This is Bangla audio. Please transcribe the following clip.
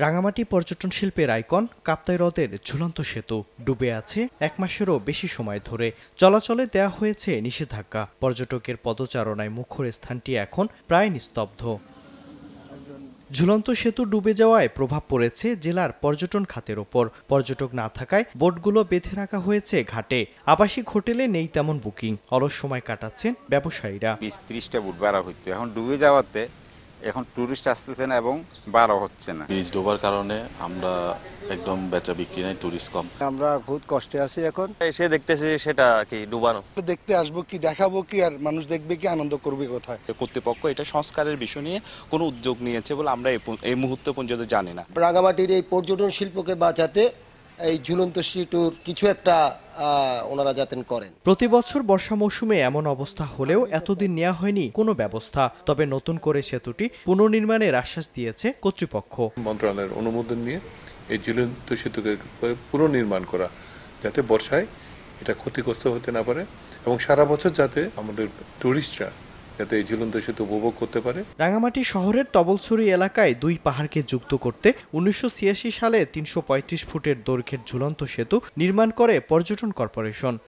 রাঙামাটি পর্যটন শিল্পের আইকন কাপ্তাই হ্রদের ঝুলন্ত সেতু ডুবে আছে 1 মাসেরও বেশি সময় ধরে। চলাচলে দেয়া হয়েছে নিষেধাজ্ঞা। পর্যটকের পদচারণায় মুখর স্থানটি এখন প্রায় নিস্তব্ধ। ঝুলন্ত সেতু ডুবে যাওয়ায় প্রভাব পড়েছে জেলার পর্যটন খাতের ওপর। পর্যটক না থাকায় বোটগুলো বেঁধে রাখা হয়েছে ঘাটে। আবাসিক হোটেলে নেই তেমন বুকিং। অলস সময় কাটাচ্ছেন ব্যবসায়ীরা। 20-30টা বুট ভাড়া হইতো, এখন ডুবে যাওয়াতে এখন টুরিস্ট আসতেছে না এবং ভাড়া হচ্ছে না। ব্রিজ ডোবার কারণে আমরা একদম বেচা বিক্রি নাই, টুরিস্ট কম। আমরা খুব কষ্টে আছি এখন। এসে দেখতেছি সেটা কি ডুবানো। দেখতে আসবো কি, দেখাবো কি, আর মানুষ দেখবে কি, আনন্দ করবে কোথায়। কর্তৃপক্ষ এটা সংস্কারের বিষয় নিয়ে কোনো উদ্যোগ নিয়েছে বলে আমরা এই মুহূর্তে পর্যন্ত জানি না। রাঙামাটির এই পর্যটন শিল্পকে বাঁচাতে এই ঝুলন্ত সেতুর কিছু একটা ওনারা যাতে করেন। প্রতি বছর বর্ষা মৌসুমে এমন অবস্থা হলেও এতদিন নেওয়া হয়নি কোনো ব্যবস্থা। তবে নতুন করে সেতুটি পুনর্নির্মাণের আশ্বাস দিয়েছে কর্তৃপক্ষ। মন্ত্রণালয়ের অনুমোদন নিয়ে এই ঝুলন্ত সেতুকে পুনর্নির্মাণ করা, যাতে বর্ষায় এটা ক্ষতিগ্রস্ত হতে না পারে এবং সারা বছর যাতে আমাদের টুরিস্টরা যাতে এই ঝুলন্ত সেতু উপভোগ করতে পারে। রাঙামাটি শহরের তবলছড়ি এলাকায় দুই পাহাড়কে যুক্ত করতে 1986 সালে 335 ফুটের দৈর্ঘ্যের ঝুলন্ত সেতু নির্মাণ করে পর্যটন কর্পোরেশন।